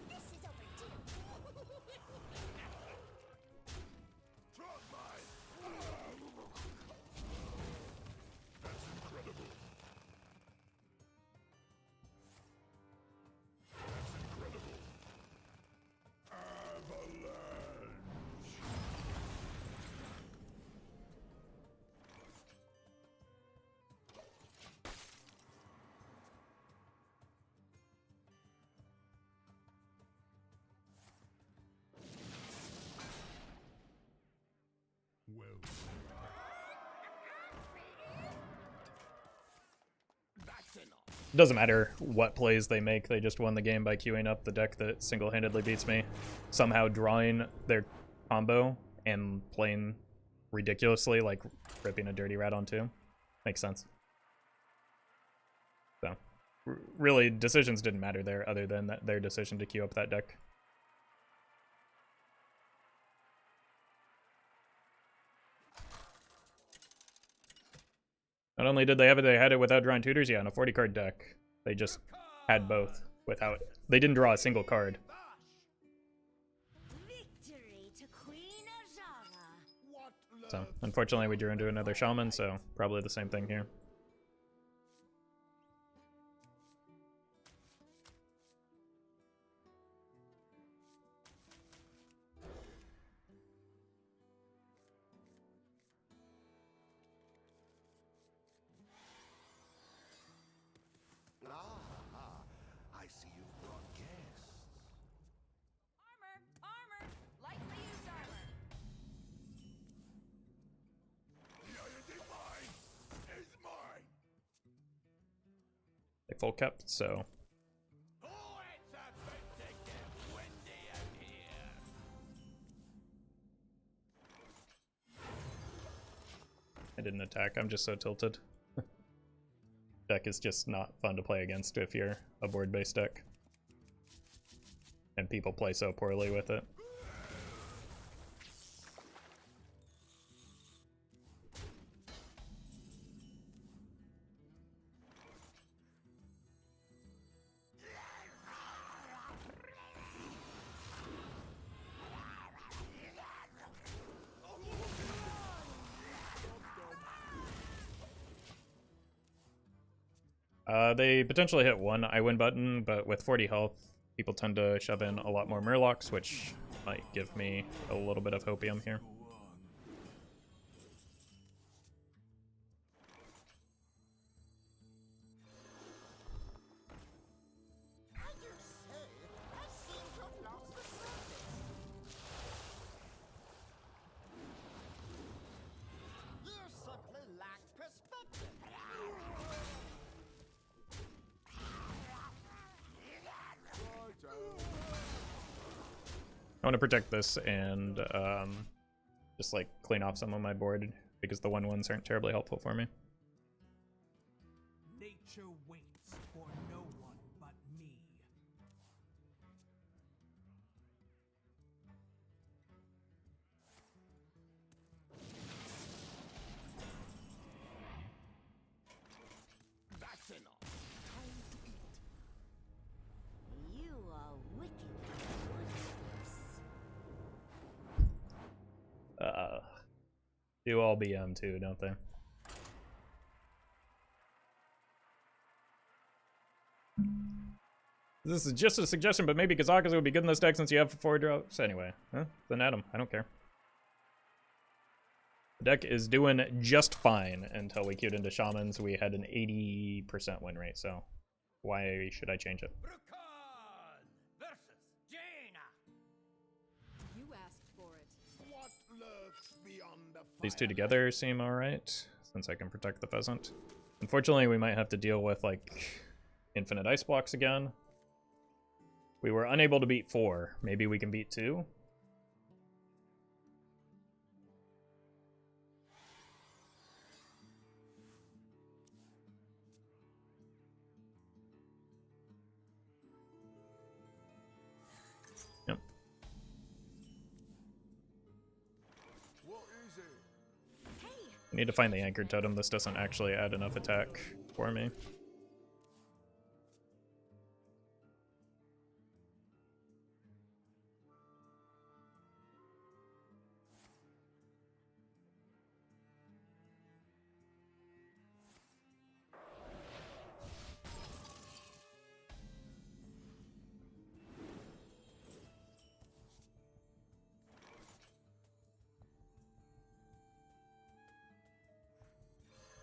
This is overdue. Trog mine. That's incredible. That's incredible. Avalanche. Well. That's enough. It doesn't matter what plays they make, they just won the game by queuing up the deck that single-handedly beats me. Somehow drawing their combo and playing ridiculously, like ripping a Dirty Rat on 2. Makes sense. So, really, decisions didn't matter there other than their decision to queue up that deck. Not only did they have it, they had it without drawing tutors. Yeah, on a 40-card deck. They just had both without... They didn't draw a single card. Victory to Queen Ajara. So, unfortunately, we drew into another Shaman, so probably the same thing here. I see you've brought guests. Armor! Armor! Lightly used armor! The Irondeep mine is mine. They full kept, so... Oh, it's a bit to get windy out here. I didn't attack, I'm just so tilted. Deck is just not fun to play against if you're a board-based deck. And people play so poorly with it. They potentially hit one I win button, but with 40 health, people tend to shove in a lot more Murlocs, which might give me a little bit of hopium here. I do say, I seem to have lost the surface. You simply lack perspective. I want to protect this and just like clean off some of my board because the 1/1s aren't terribly helpful for me. Nature waits for no one but me. That's enough. Time to eat. You are wicked wondrous. Do all BM too, don't they? This is just a suggestion, but maybe Kazakas would be good in this deck since you have 4 drops. Anyway, then add 'em. I don't care. The deck is doing just fine until we queued into Shamans. We had an 80% win rate, so why should I change it? Brukan versus Jaina. You asked for it. What lurks beyond the fire? These two together seem alright, since I can protect the Peasant. Unfortunately, we might have to deal with, like, infinite ice blocks again. We were unable to beat 4. Maybe we can beat 2? Yep. What is it? I need to find the anchored totem. This doesn't actually add enough attack for me.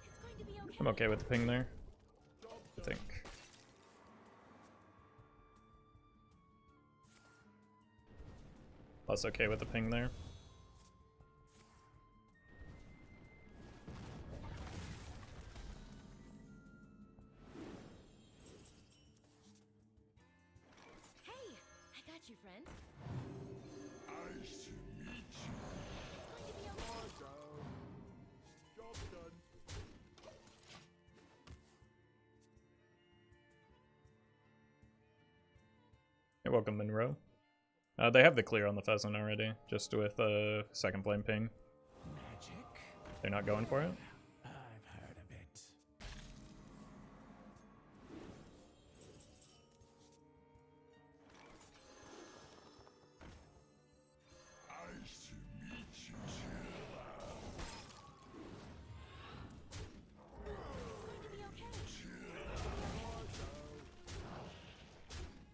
It's going to be okay. I'm okay with the ping there, I think. Less okay with the ping there. Hey, I got you, friend. Nice to meet welcome Monroe. They have the clear on the Pheasant already, just with a second flame ping. Magic? They're not going for it? I've heard of it. Nice to meet you, It's going to be okay.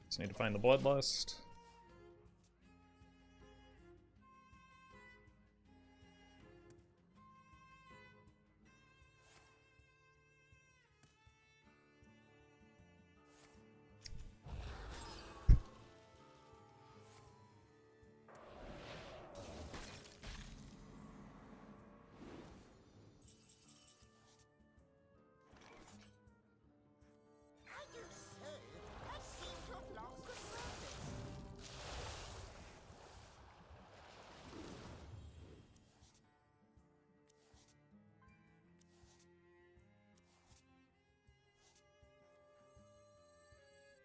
Just need to find the Bloodlust. I do say, that seemed to have lost the surface.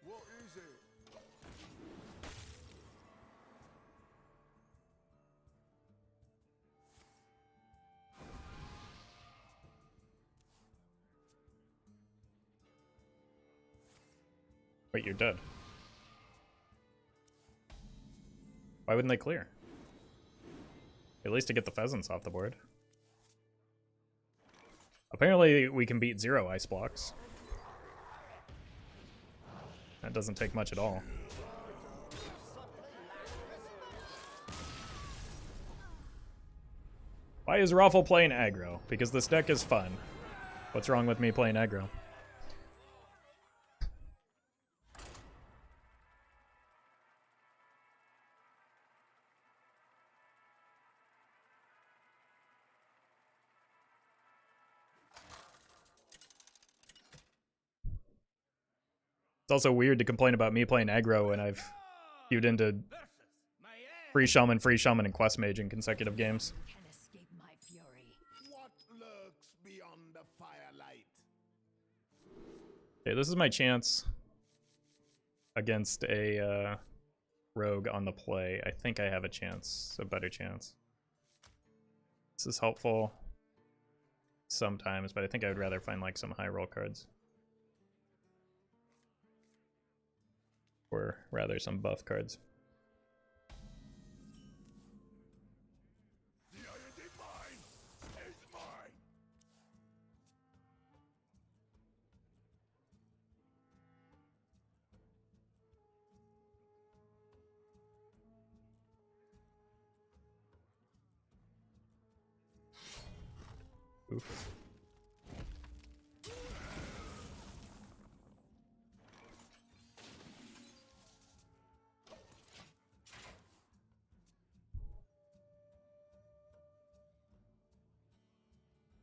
What is it? Wait, you're dead. Why wouldn't they clear? At least to get the Pheasants off the board. Apparently we can beat 0 ice blocks. That doesn't take much at all. Why is Roffle playing aggro? Because this deck is fun. What's wrong with me playing aggro? It's also weird to complain about me playing aggro when I've queued into Versus my ass. free shaman, and quest mage in consecutive games. Can escape my fury. What lurks beyond the firelight? Okay, this is my chance against a rogue on the play. I think I have a chance, a better chance. This is helpful sometimes, but I think I would rather find like some high roll cards. Or rather some buff cards. The Irondeep mine is mine. Oof.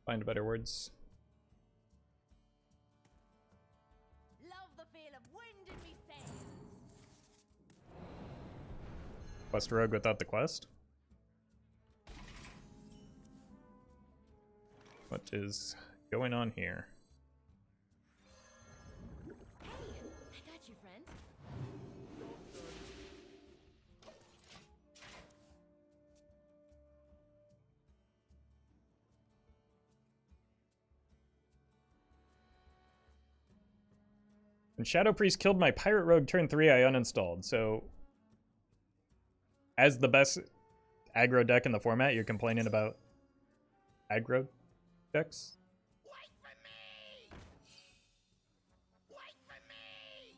Find better words. Love the feel of wind in me sails. Quest rogue without the quest? What is going on here? Hey, I got you, friend. When Shadow Priest killed my Pirate Rogue turn 3, I uninstalled. So, as the best aggro deck in the format, you're complaining about aggro decks? Wait for me! Wait for me!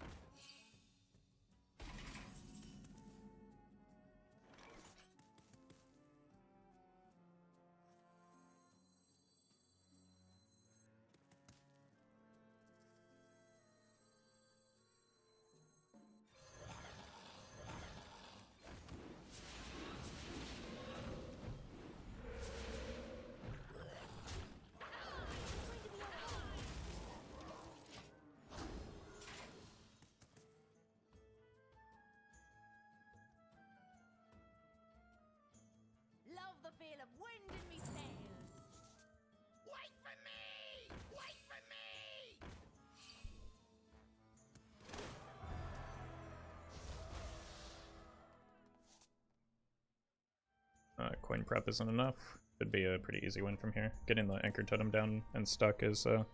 coin prep isn't enough. Could be a pretty easy win from here. Getting the Anchor Totem down and stuck is a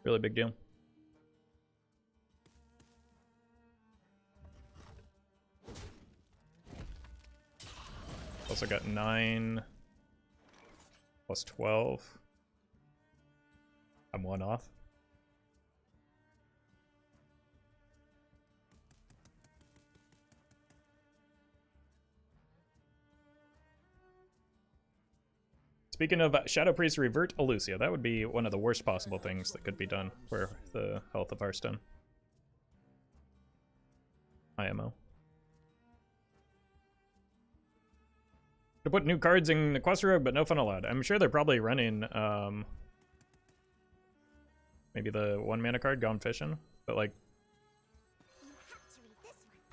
really big deal. Also got 9 plus 12. I'm 1 off. Speaking of Shadow Priest Revert Elusia, that would be one of the worst possible things that could be done for the health of Hearthstone. IMO. To put new cards in the Quest Rogue, but no fun allowed. I'm sure they're probably running maybe the 1 mana card, Gone Fishing, but like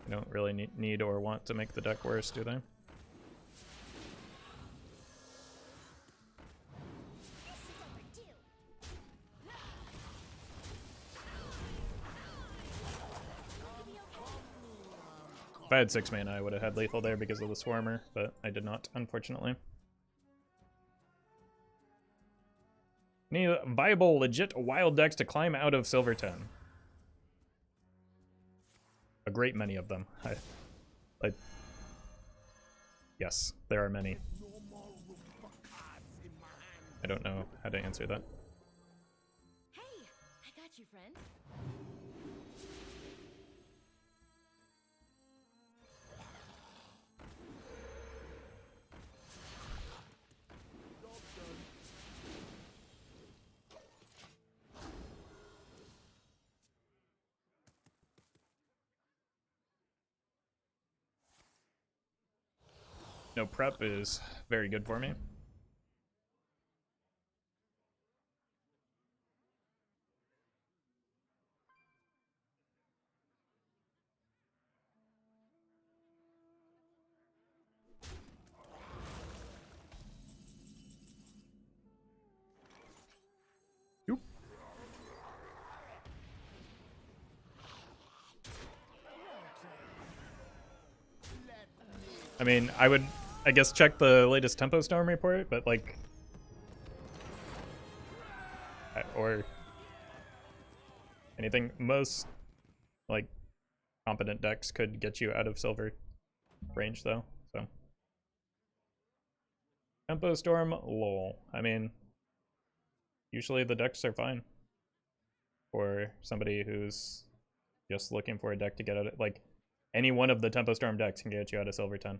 you don't really need or want to make the deck worse, do they? If I had 6 mana, I would have had lethal there because of the Swarmer, but I did not, unfortunately. Need viable, legit wild decks to climb out of Silver 10. A great many of them. Yes, there are many. I don't know how to answer that. Hey, I got you, friend. No prep is very good for me. Yoop. I mean, I would, I guess, check the latest Tempo Storm report, but like, or anything. Most like competent decks could get you out of silver range, though. So Tempo Storm, lol. I mean, usually the decks are fine for somebody who's just looking for a deck to get out of. Like, any one of the Tempo Storm decks can get you out of silver 10.